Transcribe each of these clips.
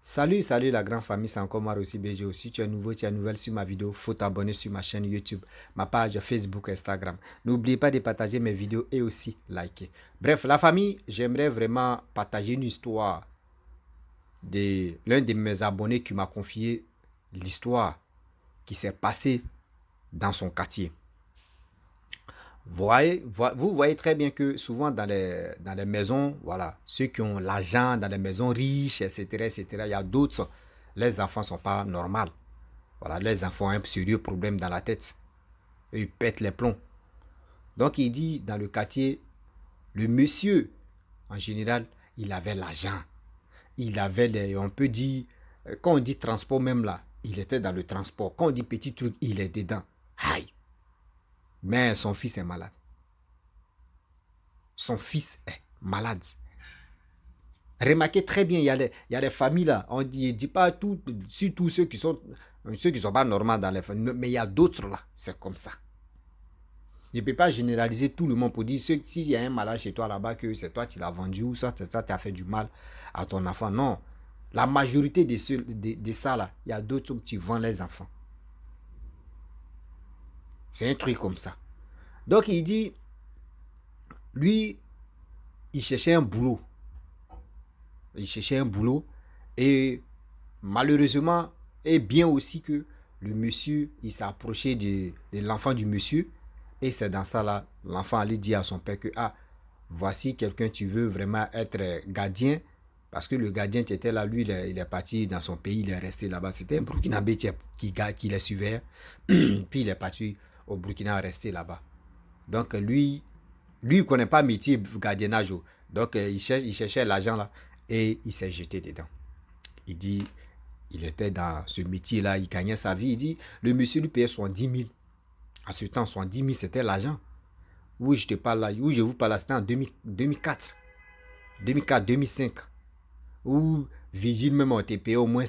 Salut la grande famille, c'est encore moi aussi BG aussi. Tu es nouveau, tu es nouvelle sur ma vidéo, faut t'abonner sur ma chaîne YouTube, ma page Facebook, Instagram. N'oubliez pas de partager mes vidéos et aussi liker. Bref, la famille, j'aimerais vraiment partager une histoire de l'un de mes abonnés qui m'a confié l'histoire qui s'est passée dans son quartier. Vous voyez très bien que souvent dans les maisons, voilà, ceux qui ont l'argent, dans les maisons riches, etc., etc., il y a d'autres, les enfants ne sont pas normaux. Voilà, les enfants ont un sérieux problème dans la tête. Et ils pètent les plombs. Donc il dit, dans le quartier, le monsieur, en général, il avait l'argent. Il avait, on peut dire, quand on dit transport même là, il était dans le transport. Quand on dit petit truc, il est dedans. Aïe. Mais son fils est malade. Son fils est malade. Remarquez très bien, il y a les familles là. On dit, dit pas tout, surtout ceux qui sont pas normaux dans les familles. Mais il y a d'autres là. C'est comme ça. Je ne peux pas généraliser tout le monde pour dire s'il y a un malade chez toi là-bas, que c'est toi qui l'as vendu ou ça, c'est toi qui as fait du mal à ton enfant. Non. La majorité de ça là, il y a d'autres qui vendent les enfants. C'est un truc comme ça. Donc il dit, lui, il cherchait un boulot. Il cherchait un boulot et malheureusement, et bien aussi que le monsieur, il s'est approché de l'enfant du monsieur et c'est dans ça là, l'enfant allait dire à son père que, ah, voici quelqu'un, tu veux vraiment être gardien, parce que le gardien qui était là, lui, il est parti dans son pays, il est resté là-bas. C'était un Burkinabé qui les suivait, puis il est parti au Burkina, resté là-bas. Donc lui, il ne connaît pas le métier gardiennage. Donc il cherchait l'argent là et il s'est jeté dedans. Il dit, il était dans ce métier-là, il gagnait sa vie. Il dit, le monsieur lui payait 10 000. À ce temps, 10 000, c'était l'argent. Oui, je te parle là, oui, je vous parle là, c'était en 2004, 2005. Ou Vigile même, on était payé au moins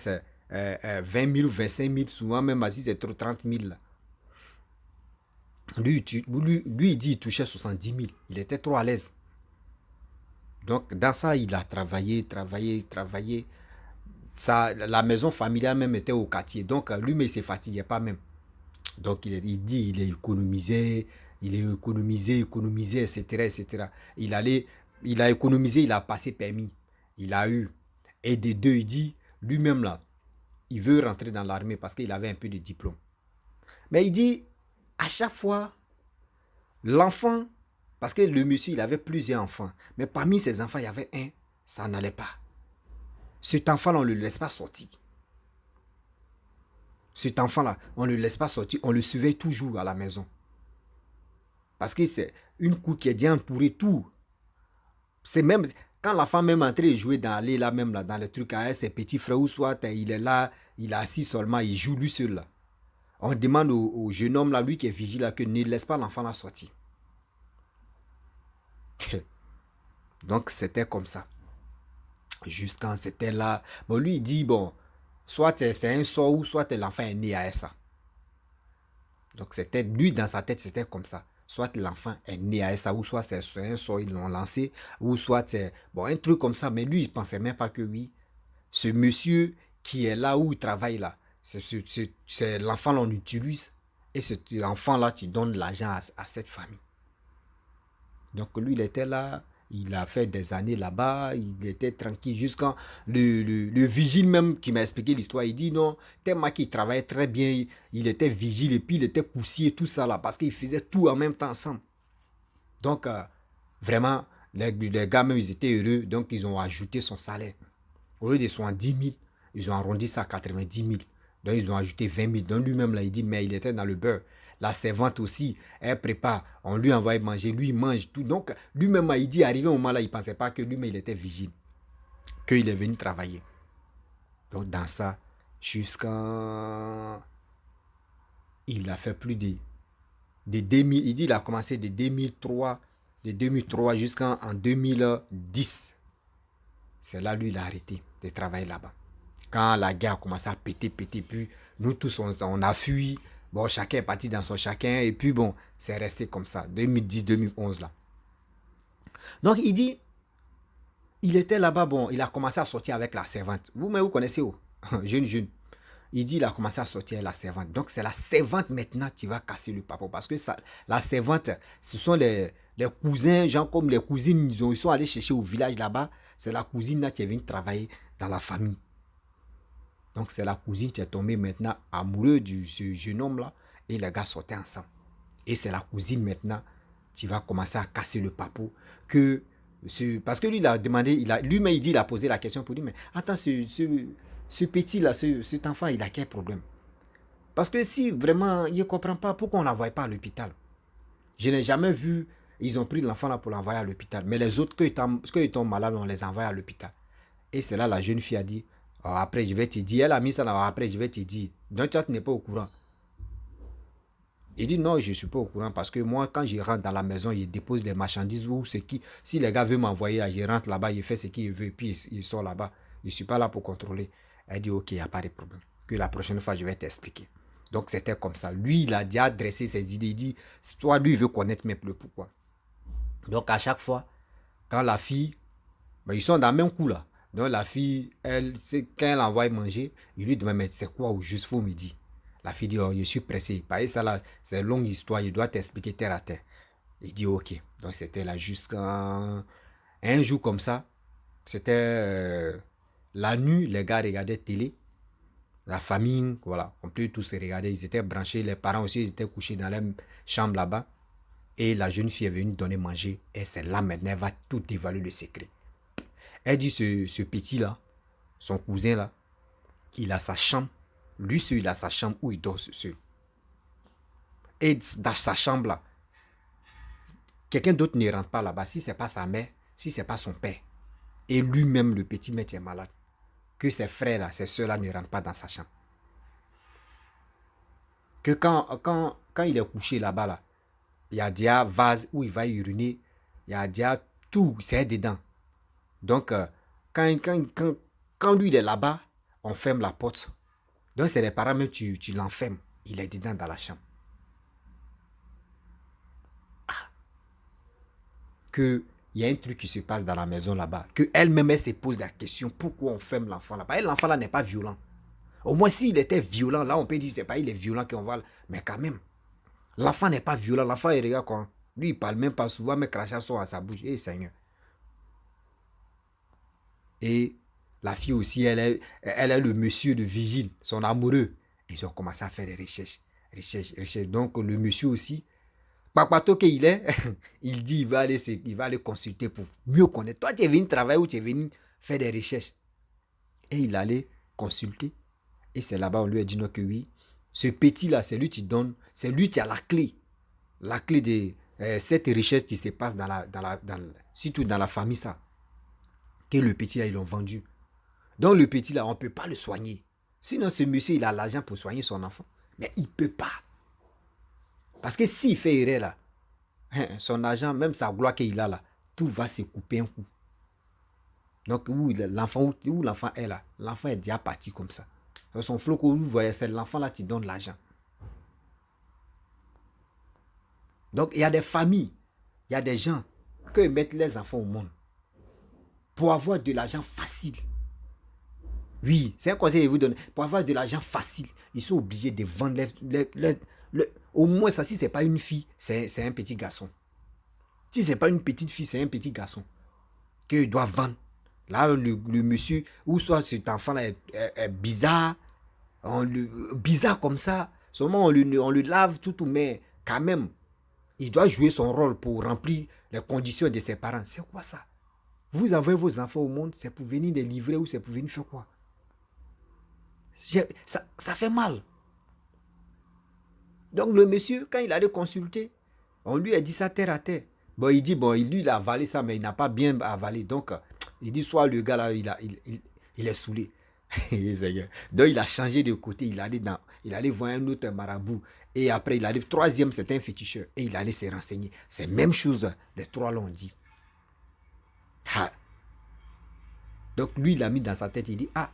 20 000, 25 000, souvent même si c'est trop 30 000 là. Lui, il dit il touchait 10 000. Il était trop à l'aise. Donc, dans ça, il a travaillé. Ça, la maison familiale même était au quartier. Donc, lui, mais il ne se fatiguait pas même. Donc, il dit il économisait, etc., etc. Il a économisé, il a passé permis. Il a eu. Et des deux, il dit, lui-même là, il veut rentrer dans l'armée parce qu'il avait un peu de diplôme. Mais il dit, à chaque fois, l'enfant, parce que le monsieur, il avait plusieurs enfants. Mais parmi ses enfants, il y avait un, ça n'allait pas. Cet enfant-là, on ne le laisse pas sortir. Cet enfant-là, on ne le laisse pas sortir. On le surveille toujours à la maison. Parce que c'est une cour qui est bien entourée, tout. C'est même, quand l'enfant même est en train de jouer dans l'allée là, même là, dans les trucs à ses petits frères, ou soit il est là, il est assis seulement, il joue lui seul là. On demande au jeune homme là, lui qui est vigile là, que ne laisse pas l'enfant là sortir. Donc c'était comme ça. Jusqu'à c'était là. Bon, lui il dit, bon, soit c'est un sort ou soit l'enfant est né à ça. Donc c'était lui dans sa tête, c'était comme ça. Soit l'enfant est né à ça, ou soit c'est un sort, ils l'ont lancé, ou soit c'est bon, un truc comme ça. Mais lui, il ne pensait même pas que oui, ce monsieur qui est là où il travaille là, c'est l'enfant l'on utilise. Et cet enfant-là, tu donnes l'argent à cette famille. Donc lui, il était là, il a fait des années là-bas, il était tranquille jusqu'à le vigile même qui m'a expliqué l'histoire. Il dit non, tellement qu'il travaillait très bien, il était vigile et puis il était poussier, tout ça là, parce qu'il faisait tout en même temps ensemble. Donc vraiment, les gars même, ils étaient heureux, donc ils ont ajouté son salaire. Au lieu de 10 000, ils ont arrondi ça à 90 000. Donc ils ont ajouté 20 000. Donc lui-même là, il dit, mais il était dans le beurre. La servante aussi, elle prépare, on lui envoie manger, lui il mange tout. Donc lui-même, il dit, arrivé au moment là, il ne pensait pas que lui-même il était vigile, qu'il est venu travailler. Donc dans ça, jusqu'à... Il a fait plus de 2000, il dit il a commencé de 2003 jusqu'en 2010. C'est là, lui, il a arrêté de travailler là-bas. Quand la guerre a commencé à péter, puis nous tous, on a fui. Bon, chacun est parti dans son chacun. Et puis, bon, c'est resté comme ça. 2010-2011, là. Donc, il dit, il était là-bas, bon, il a commencé à sortir avec la servante. Vous-même, vous connaissez où? Jeune. Il dit, il a commencé à sortir avec la servante. Donc, c'est la servante maintenant qui va casser le papa. Parce que ça, la servante, ce sont les cousins, gens comme les cousines, ils sont allés chercher au village là-bas. C'est la cousine là qui est venue travailler dans la famille. Donc, c'est la cousine qui est tombée maintenant amoureuse de ce jeune homme-là. Et les gars sortaient ensemble. Et c'est la cousine maintenant qui va commencer à casser le papo. Parce que lui, il a demandé, lui-même, il dit, il a posé la question pour lui, mais attends, ce petit-là, cet enfant, il a quel problème? Parce que si vraiment, il ne comprend pas, pourquoi on ne l'envoie pas à l'hôpital? Je n'ai jamais vu, ils ont pris l'enfant là pour l'envoyer à l'hôpital. Mais les autres, quand ils tombent malades, on les envoie à l'hôpital. Et c'est là la jeune fille a dit, oh, après je vais te dire, elle a mis ça là, après je vais te dire. Donc toi, tu n'es pas au courant. Il dit non, je ne suis pas au courant parce que moi, quand je rentre dans la maison, je dépose les marchandises ou ce qui. Si les gars veulent m'envoyer, je rentre là-bas, je fais ce qu'il veut, puis il sort là-bas. Je ne suis pas là pour contrôler. Elle dit ok, il n'y a pas de problème. Que la prochaine fois, je vais t'expliquer. Donc c'était comme ça. Lui, il a déjà adressé ses idées. Il dit, toi, lui, il veut connaître même le pourquoi. Donc à chaque fois, quand la fille, ben, ils sont dans le même coup là. Donc la fille, quand elle envoie manger, il lui demande, mais c'est quoi au juste, faut me dire. La fille dit, oh, je suis pressé. Parce que ça là, c'est une longue histoire, il doit t'expliquer terre à terre. Il dit, ok. Donc c'était là jusqu'à un jour comme ça. C'était la nuit, les gars regardaient télé. La famille, voilà, on peut tous se regarder. Ils étaient branchés, les parents aussi, ils étaient couchés dans leur chambre là-bas. Et la jeune fille est venue donner manger. Et c'est là maintenant, elle va tout dévoiler le secret. Elle dit, ce petit-là, son cousin là, il a sa chambre. Lui seul, il a sa chambre où il dort seul. Et dans sa chambre là, quelqu'un d'autre ne rentre pas là-bas. Si ce n'est pas sa mère, si ce n'est pas son père. Et lui-même, le petit maître est malade. Que ses frères là, ses soeurs là ne rentrent pas dans sa chambre. Que quand il est couché là-bas là, il y a déjà vase où il va uriner. Il y a déjà tout, c'est dedans. Donc, quand lui il est là-bas, on ferme la porte. Donc, c'est les parents même, tu l'enfermes. Il est dedans dans la chambre. Que il y a un truc qui se passe dans la maison là-bas. Que elle-même, elle se pose la question, pourquoi on ferme l'enfant là-bas? Et l'enfant là n'est pas violent. Au moins, s'il était violent, là, on peut dire, c'est pas il est violent qu'on voit. Mais quand même, l'enfant n'est pas violent. L'enfant, il regarde quoi? Lui, il parle même pas souvent, mais crachats sont à sa bouche. Eh, Seigneur. Et la fille aussi, elle est le monsieur de vigile, son amoureux. Ils ont commencé à faire des recherches. Donc, le monsieur aussi, Papato qu'il est, il dit il va aller consulter pour mieux connaître. Toi, tu es venu travailler ou tu es venu faire des recherches. Et il allait consulter. Et c'est là-bas, on lui a dit non, que oui. Ce petit-là, c'est lui qui donne, c'est lui qui a la clé. La clé de cette richesse qui se passe surtout dans la famille, ça. Que le petit-là, ils l'ont vendu. Donc, le petit-là, on ne peut pas le soigner. Sinon, ce monsieur, il a l'argent pour soigner son enfant. Mais il ne peut pas. Parce que s'il fait erreur là, son argent, même sa gloire qu'il a là, tout va se couper un coup. Donc, où l'enfant est là, l'enfant est déjà parti comme ça. Son flot que vous voyez, c'est l'enfant là qui donne l'argent. Donc, il y a des familles, il y a des gens qui mettent les enfants au monde pour avoir de l'argent facile. Oui, c'est un conseil que je vous donne. Pour avoir de l'argent facile, ils sont obligés de vendre au moins ça, si ce n'est pas une fille, c'est un petit garçon. Si ce n'est pas une petite fille, c'est un petit garçon qu'ils doivent vendre. Là, le monsieur, ou soit cet enfant-là est bizarre, bizarre comme ça. Seulement, on le lave tout, mais quand même, il doit jouer son rôle pour remplir les conditions de ses parents. C'est quoi ça? Vous envoyez vos enfants au monde, c'est pour venir les livrer ou c'est pour venir faire quoi? Ça fait mal. Donc le monsieur, quand il allait consulter, on lui a dit ça terre à terre. Bon, il dit, bon, lui, il a avalé ça, mais il n'a pas bien avalé. Donc, il dit, soit le gars là, il est saoulé. Donc, il a changé de côté. Il allait voir un autre marabout. Et après, il allait, troisième, c'était un féticheur. Et il allait se renseigner. C'est la même chose, les trois l'ont dit. Ah. Donc, lui, il a mis dans sa tête, il dit, ah,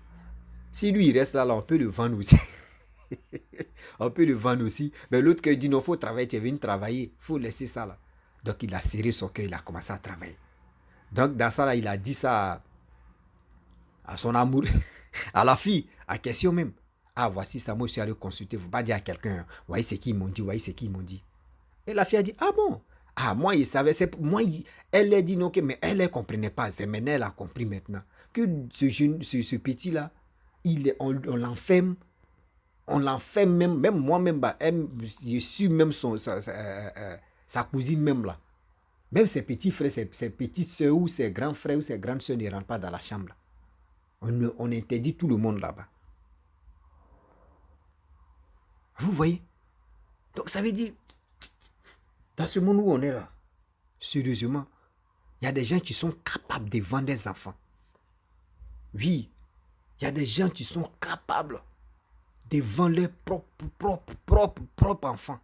si lui, il reste là, on peut le vendre aussi. On peut le vendre aussi. Mais l'autre qui dit, non, il faut travailler, tu es venu travailler. Il faut laisser ça là. Donc, il a serré son cœur, il a commencé à travailler. Donc, dans ça, là, il a dit ça à son amour, à la fille, à question même. Ah, voici ça, moi, je suis allé consulter. Faut pas dire à quelqu'un, voyez ce qu'ils m'ont dit, voyez ce qu'ils m'ont dit. Et la fille a dit, ah bon? Ah, moi, il savait, elle a dit non, mais elle ne comprenait pas. C'est maintenant, elle a compris maintenant. Que ce petit-là, on l'enferme, même moi-même, bah, je suis même sa cousine même là. Même ses petits frères, ses petites soeurs ou ses grands frères ou ses grandes soeurs ne rentrent pas dans la chambre là. On interdit tout le monde là-bas. Vous voyez? Donc ça veut dire, dans ce monde où on est là, sérieusement, il y a des gens qui sont capables de vendre des enfants. Oui, il y a des gens qui sont capables de vendre leurs propres enfants.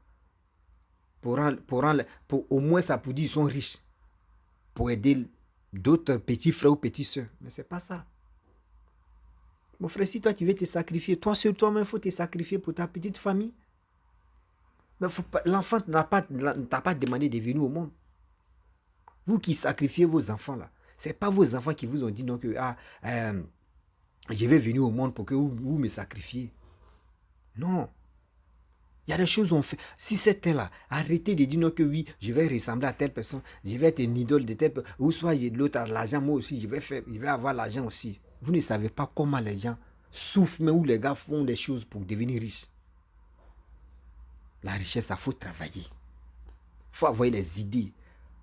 Pour au moins ça pour dire qu'ils sont riches. Pour aider d'autres petits frères ou petites soeurs. Mais c'est pas ça. Mon frère, si toi tu veux te sacrifier, toi sur toi-même, il faut te sacrifier pour ta petite famille. Mais l'enfant n'a pas demandé de venir au monde. Vous qui sacrifiez vos enfants là, ce n'est pas vos enfants qui vous ont dit non que je vais venir au monde pour que vous me sacrifiez. Non. Il y a des choses qu'on fait. Si c'était là, arrêtez de dire non que oui, je vais ressembler à telle personne, je vais être une idole de telle personne, ou soit j'ai de l'autre l'argent, moi aussi, je vais avoir l'argent aussi. Vous ne savez pas comment les gens souffrent, mais où les gars font des choses pour devenir riches. La richesse, il faut travailler. Il faut avoir les idées. Il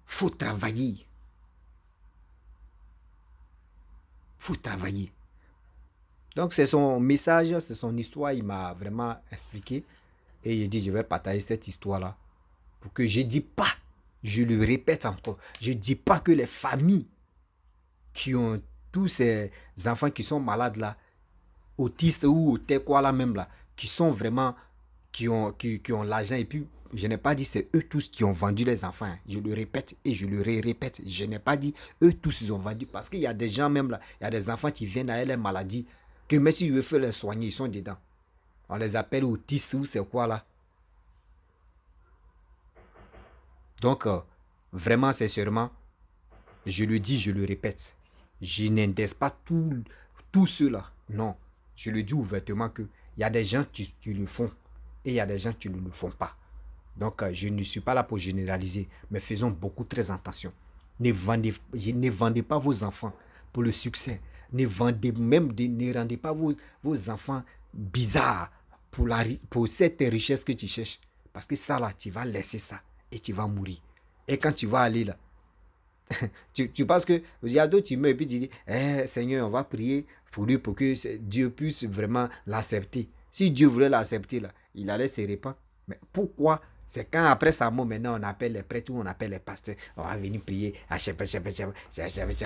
faut travailler. Il faut travailler. Donc, c'est son message, c'est son histoire. Il m'a vraiment expliqué. Et il dit, je vais partager cette histoire-là. Pour que je ne dis pas, je le répète encore, je ne dis pas que les familles qui ont tous ces enfants qui sont malades là, autistes ou quoi là même là, qui sont vraiment, qui ont l'argent. Et puis, je n'ai pas dit c'est eux tous qui ont vendu les enfants. Je le répète et je le répète. Je n'ai pas dit eux tous ils ont vendu. Parce qu'il y a des gens même là, il y a des enfants qui viennent à les maladies, que même si je veux faire les soigner, ils sont dedans. On les appelle autistes ou c'est quoi là. Donc, vraiment, sincèrement, je le dis, je le répète. Je n'indexe pas tout cela. Non, je le dis ouvertement qu'il y a des gens qui le font et il y a des gens qui ne le font pas. Donc, je ne suis pas là pour généraliser, mais faisons beaucoup très attention. Ne vendez pas vos enfants pour le succès. Ne rendez pas vos enfants bizarres pour cette richesse que tu cherches. Parce que ça là, tu vas laisser ça et tu vas mourir. Et quand tu vas aller là, tu penses que il y a d'autres, tu meurs et puis tu dis, Seigneur, on va prier pour lui pour que Dieu puisse vraiment l'accepter. Si Dieu voulait l'accepter là, il allait se répandre. Mais pourquoi? C'est quand après sa mort, maintenant on appelle les prêtres ou on appelle les pasteurs, on va venir prier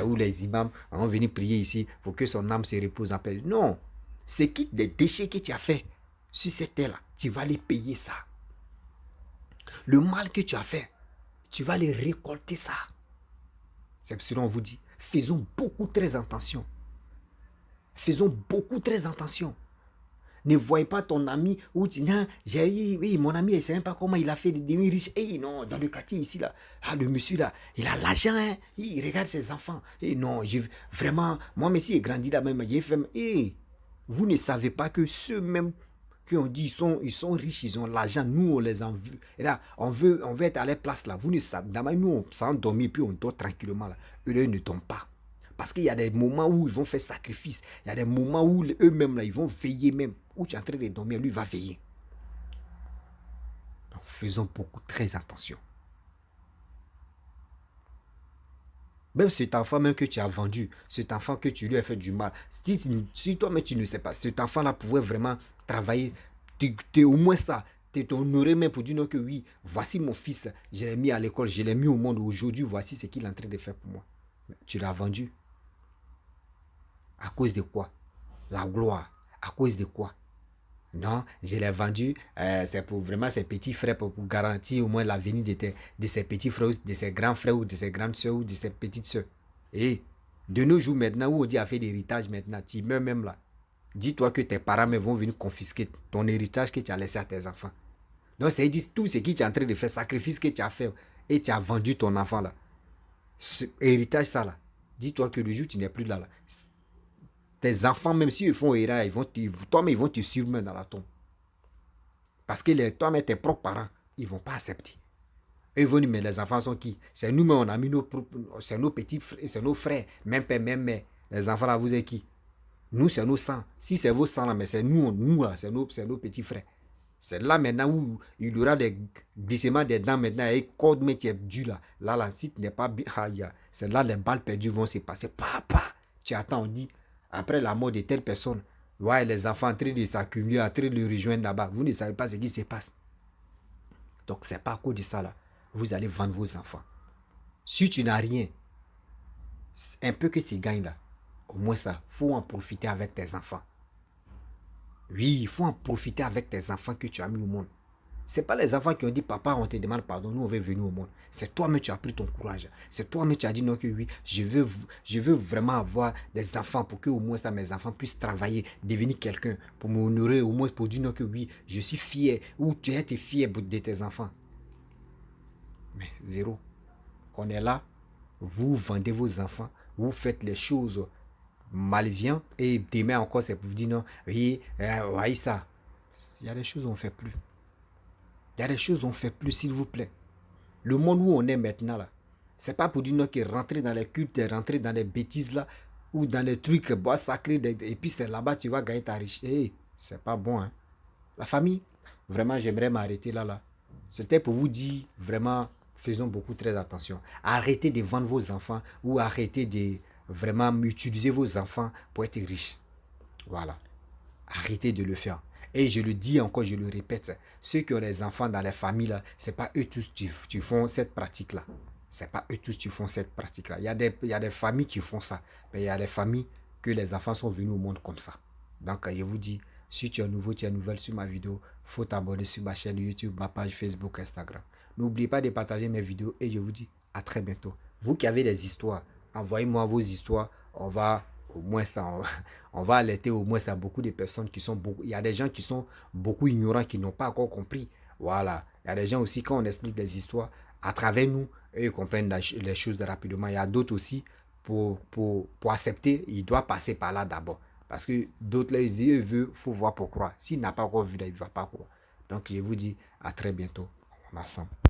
ou les imams, on va venir prier ici pour que son âme se repose en paix. Non, c'est qui des déchets que tu as fait sur cette terre là, tu vas les payer ça. Le mal que tu as fait, tu vas les récolter ça. C'est ce qu'on vous dit. Faisons beaucoup très attention. Faisons beaucoup très attention. Ne voyez pas ton ami où tu dis, oui, mon ami, il ne sait même pas comment il a fait de devenir riche. Non, dans le quartier ici, là, le monsieur là, il a l'argent, hein, il regarde ses enfants. Non, vraiment, moi, monsieur, il grandit là même, il fait, vous ne savez pas que ceux-mêmes qui ont dit ils sont riches, ils ont l'argent, nous on les en veut. Et là, on veut être à leur place là. Vous ne savez, d'abord nous on s'endormit puis on dort tranquillement là. Eux ne tombent pas. Parce qu'il y a des moments où ils vont faire sacrifice. Il y a des moments où eux-mêmes là, ils vont veiller même. Où tu es en train de dormir, lui va veiller. Donc faisons beaucoup très attention. Même cet enfant même que tu as vendu, cet enfant que tu lui as fait du mal, si toi-même tu ne sais pas, cet enfant-là pouvait vraiment travailler, au moins ça, t'honorer même pour dire non que oui, voici mon fils, je l'ai mis à l'école, je l'ai mis au monde, aujourd'hui, voici ce qu'il est en train de faire pour moi. Mais tu l'as vendu. À cause de quoi? La gloire. À cause de quoi? Non, je l'ai vendu, c'est pour vraiment ses petits frères, pour garantir au moins l'avenir de ses petits frères, de ses grands frères, ou de ses grandes soeurs, ou de ses petites soeurs. Et de nos jours maintenant, où on dit à faire l'héritage maintenant, tu meurs même là. Dis-toi que tes parents vont venir confisquer ton héritage que tu as laissé à tes enfants. Donc, c'est dit tout ce que tu es en train de faire, sacrifice que tu as fait, et tu as vendu ton enfant là. Ce héritage, ça là, dis-toi que le jour où tu n'es plus là, tes enfants, même s'ils font erreur, toi-même, ils vont te suivre même dans la tombe. Parce que toi-même, tes propres parents, ils ne vont pas accepter. Eux, ils vont dire, mais les enfants sont qui? C'est nous-mêmes, on a mis c'est nos petits frères, c'est nos frères, même père, même mère. Les enfants là, vous êtes qui? Nous, c'est nos sangs. Si c'est vos sangs là, mais c'est nous là, c'est nos petits frères. C'est là maintenant où il y aura des glissements des dents maintenant et code mais tu es dû là. Là, si tu n'es pas bien, c'est là les balles perdues vont se passer. Papa, tu attends, on dit, après la mort de telle personne, ouais, les enfants en train de s'accumuler, en train de le rejoindre là-bas. Vous ne savez pas ce qui se passe. Donc, c'est pas à cause de ça là. Vous allez vendre vos enfants. Si tu n'as rien, un peu que tu gagnes là, au moins ça, il faut en profiter avec tes enfants. Oui, il faut en profiter avec tes enfants que tu as mis au monde. Ce n'est pas les enfants qui ont dit papa, on te demande pardon, nous on veut venir au monde. C'est toi-même tu as pris ton courage. C'est toi-même tu as dit non que oui, je veux vraiment avoir des enfants pour que au moins ça, mes enfants puissent travailler, devenir quelqu'un, pour m'honorer, au moins pour dire non que oui, je suis fier, ou tu es fier de tes enfants. Mais zéro. On est là, vous vendez vos enfants, vous faites les choses malveillantes et demain encore c'est pour vous dire non, oui, ouais, ça. Il y a des choses qu'on ne fait plus. Il y a des choses qu'on ne fait plus, s'il vous plaît. Le monde où on est maintenant, là, c'est pas pour dire non que rentrer dans les cultes, rentrer dans les bêtises, là, ou dans les trucs bois sacrés, et puis c'est là-bas tu vas gagner ta richesse. Hey, c'est pas bon, hein. La famille, vraiment, j'aimerais m'arrêter là. C'était pour vous dire, vraiment, faisons beaucoup très attention. Arrêtez de vendre vos enfants ou arrêtez de vraiment utiliser vos enfants pour être riche. Voilà. Arrêtez de le faire. Et je le dis encore, je le répète, ceux qui ont des enfants dans les familles, là, c'est pas eux tous qui font cette pratique-là. C'est pas eux tous qui font cette pratique-là. Il y a des familles qui font ça. Mais il y a des familles que les enfants sont venus au monde comme ça. Donc, je vous dis, si tu es nouveau, tu es nouvelle sur ma vidéo, il faut t'abonner sur ma chaîne YouTube, ma page Facebook, Instagram. N'oubliez pas de partager mes vidéos et je vous dis à très bientôt. Vous qui avez des histoires, envoyez-moi vos histoires. On va au moins ça, on va alerter au moins ça beaucoup de personnes qui sont beaucoup. Il y a des gens qui sont beaucoup ignorants, qui n'ont pas encore compris. Voilà. Il y a des gens aussi, quand on explique des histoires, à travers nous, eux, ils comprennent les choses rapidement. Il y a d'autres aussi, pour accepter, il doit passer par là d'abord. Parce que d'autres, là, ils disent, il faut voir pour croire. S'il n'a pas encore vu, il ne va pas croire. Donc, je vous dis à très bientôt. On ensemble.